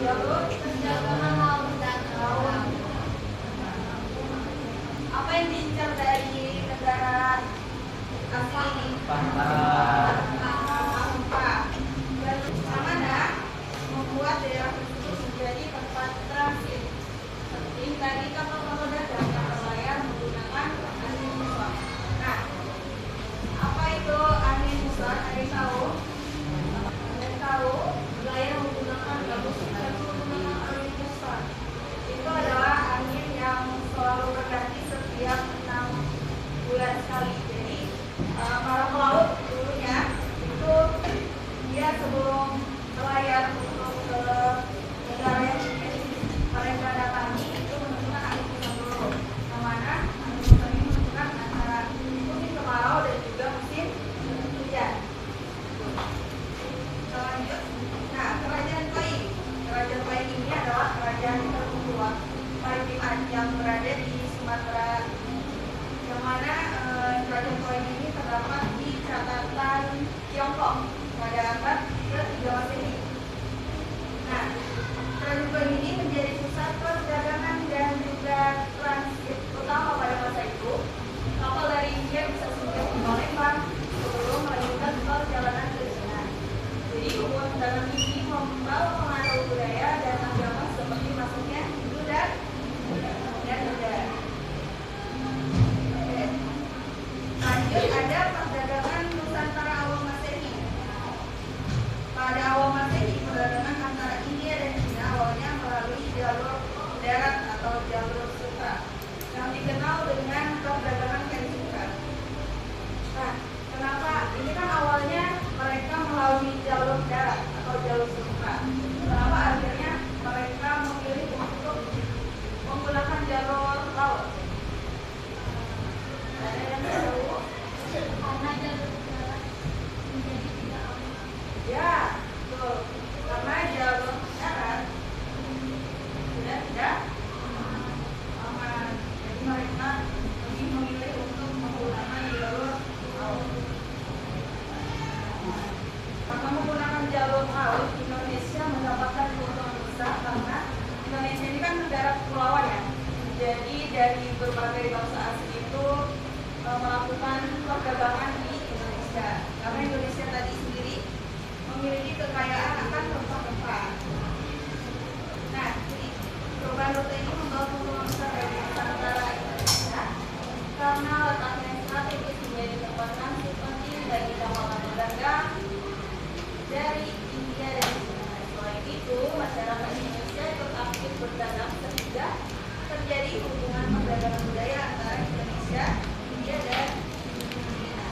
jalur perdagangan laut dan laut. Apa yang diincar dari negara asing ini? Yang mana membuat daerah tersebut menjadi tempat transit. Penting dari kapal-kapal dagang yang berlayar menggunakan angin muson. Nah, apa itu angin muson? Ada yang tahu? Berlayar menggunakan gabus dan menggunakan angin muson. Itu adalah angin yang selalu berganti setiap 6 bulan sekali. Jadi para pelaut dulunya itu dia sebelum berlayar untuk ke negara yang ingin mereka datangi itu menggunakan angin muson dulu. Yang mana angin muson ini menentukan antara musim kemarau dan juga musim hujan. Lanjut. Nah, kerajaan Pai ini adalah kerajaan tertua maritim yang berada di Sumatera, yang mana kerajaan Pai ini terdapat di catatan Tiongkok pada abad ke-3 Masehi. Nah, kerajaan Pai ini menjadi pusat perdagangan dan juga transit utama pada masa itu. Kapal dari India bisa singgah di Palembang sebelum melanjutkan perjalanan ke China. Jadi hubungan dalam ini membawa pengaruh budaya dan agama seperti masuknya Hindu dan Buddha. Lanjut ada perdagangan Nusantara awal Masehi. Pada awal Masehi, perdagangan antara India dan China awalnya melalui jalur darat atau jalur sutra yang dikenal dengan perdagangan Kaisutra. Nah, kenapa? Ini kan awalnya mereka melalui jalur darat atau jalur sutra. Kenapa akhirnya mereka memilih untuk menggunakan jalur laut? Ada yang tahu? Karena jalur darat menjadi tidak aman. Ya, betul. Karena jalur darat sudah tidak aman. Jadi mereka lebih memilih untuk menggunakan jalur laut. Karena menggunakan jalur laut, Indonesia mendapatkan keuntungan besar karena Indonesia ini kan negara kepulauan ya. Jadi dari berbagai bangsa asing itu melakukan perdagangan di Indonesia. Karena Indonesia tadi sendiri memiliki kekayaan akan rempah-rempah. Nah, jadi perubahan rute ini membawa keuntungan besar bagi Nusantara Indonesia karena letaknya yang strategis menjadi tempat transit penting bagi kapal-kapal dagang dari India dan China. Selain itu, masyarakat Indonesia ikut aktif berdagang sehingga terjadi hubungan perdagangan budaya antara Indonesia, India, dan China.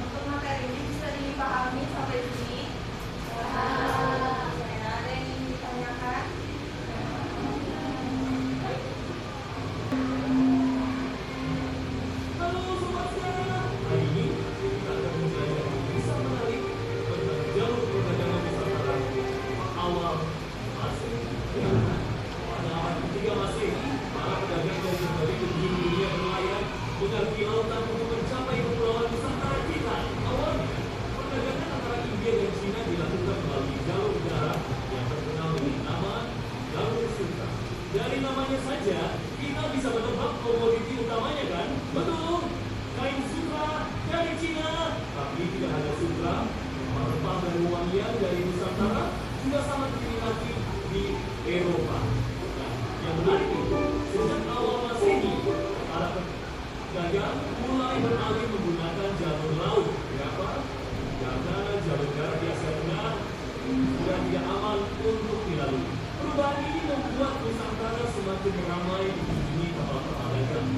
Untuk materi ini bisa dipahami sampai sini. Ada yang ingin ditanyakan? Halo sobat sekarang, hari ini kita akan belajar kisah menarik tentang jalur perdagangan Nusantara awal Masehi. Pada abad ke-3 Masehi, para pedagang dari berbagai penjuru dunia berlayar melalui lautan untuk mencapai kepulauan Nusantara kita. Awalnya, perdagangan antara India dan China dilakukan melalui jalur darat yang terkenal dengan nama jalur sutra. Dari namanya saja, kita bisa menebak komoditi utamanya kan? Betul, kain sutra dari China. Tapi tidak hanya sutra, rempah dan wangian dari Nusantara juga sangat diminati di Eropa. Nah, yang menarik itu, sejak awal Masehi, para pedagang mulai beralih menggunakan jalur laut. Kenapa? Karena jalur darat di Asia Tenggara sudah tidak aman untuk dilalui. Perubahan ini membuat Nusantara semakin ramai dikunjungi kapal-kapal dagang,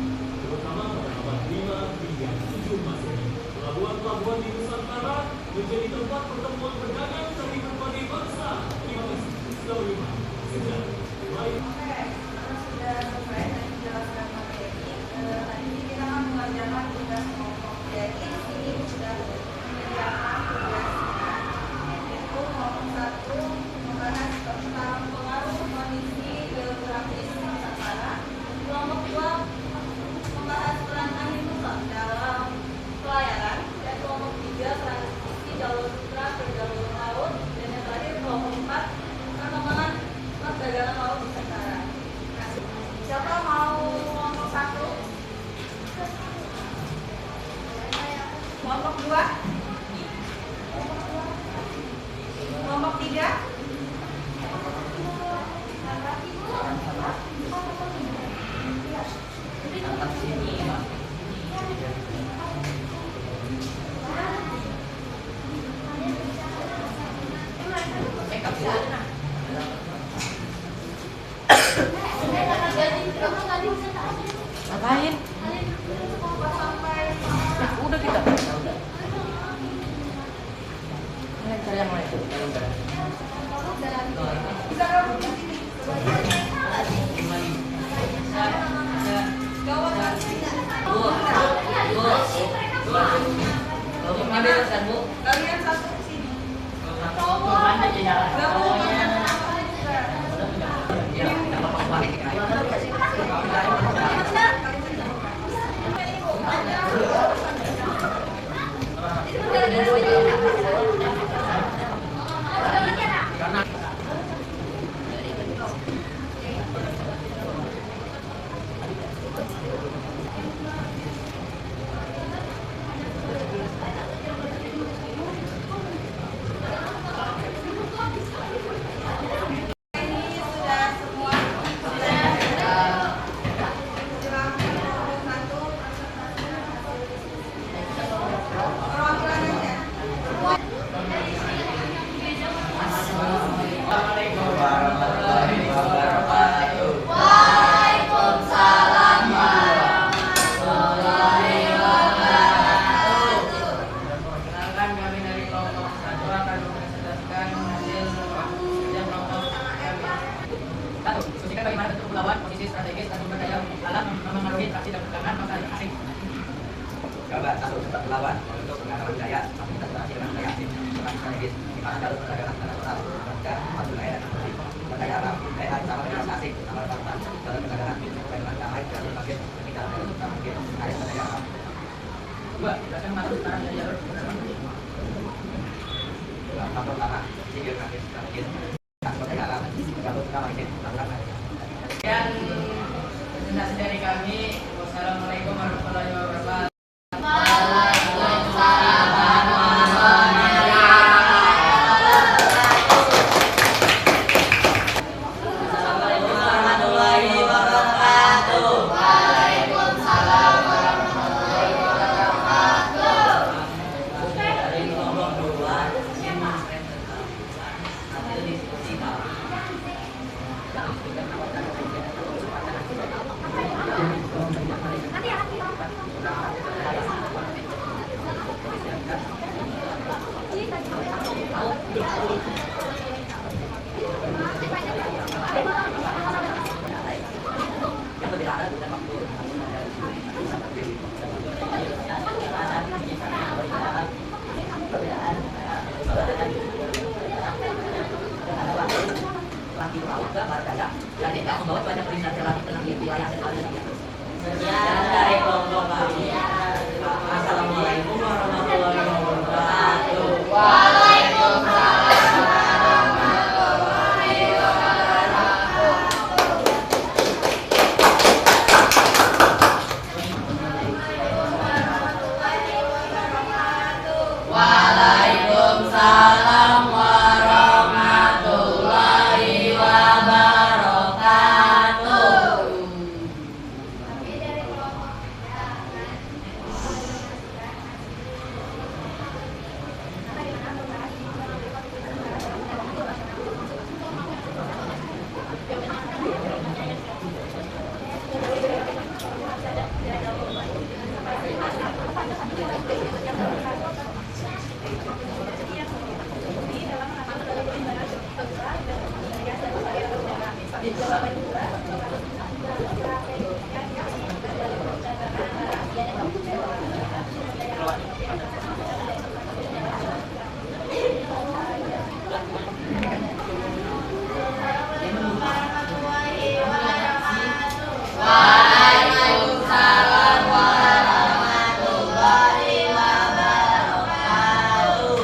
terutama pada abad 5 hingga 7 Masehi. Pelabuhan-pelabuhan di Nusantara menjadi tempat pertemuan pedagang dari berbagai bangsa. Terima kasih. Sudah menyimak sejarah. Baik. Oke, karena sudah selesai dan menjelaskan materi. Tadi ini kita akan mengajarkan tugas kelompok. Jadi di sini sudah menyediakan tugasnya. Itu kelompok 1 membahas tentang pengaruh kondisi geografis Nusantara. Kelompok 2 membahas peran angin muson dalam pelayaran, dan kelompok 3 transisi jalur sutra ke jalur laut, dan yang terakhir kelompok 4 perkembangan perdagangan laut Nusantara. Nah, siapa mau ngomong satu? Kelompok dua? Kelompok tiga? Ngapain? Sampai Udah kita. Ini cari yang lain. bisa gabung di sini. Gawat kalian satu ke sini. Gabung ini sudah semua. Silakan nomor satu. Perwakilan aja. Assalamualaikum warahmatullahi wabarakatuh. Waalaikumsalam warahmatullahi wabarakatuh. Perkenalkan, kami dari kelompok 1 akan mempresentasikan hasil kerja kelompok kami. 1. Diskusikan bagaimana bentuk melawan posisi strategis dan sumber daya alam memengaruhi interaksi dan perdagangan masyarakat asing. Coba 1. Sumber melawan untuk pengalaman daya aktivitas interaksi dengan daya asing peran strategis di mana jalur perdagangan internasional dan maju daya dan politik daya alam daya bersama dengan asing bersama bangsa dalam perdagangan dengan damai dan berbagai kita dalam utama mungkin daya daya alam. 2. Jelaskan masuk sekarang dari jalur perdagangan. Faktor utama geografis strategis faktor daya alam jalur utama mungkin melakukan Sekian presentasi dari kami. Wassalamualaikum warahmatullahi wabarakatuh. Jadi kita membawa banyak perintah relatif tentang wilayah dan hal-hal. Sekian dari kelompok kami. Assalamualaikum warahmatullahi wabarakatuh. Waalaikumsalam warahmatullahi wabarakatuh. Waalaikumsalam warahmatullahi wabarakatuh. Waalaikumsalam warahmatullahi wabarakatuh.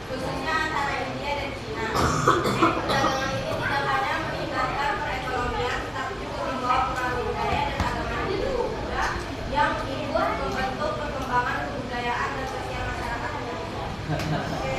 khususnya antara India dan Cina. Perdagangan ini tidak hanya meningkatkan perekonomian, tetapi juga membawa pengaruh budaya dan agama Hindu yang ikut membentuk perkembangan kebudayaan dan sosial masyarakat Indonesia.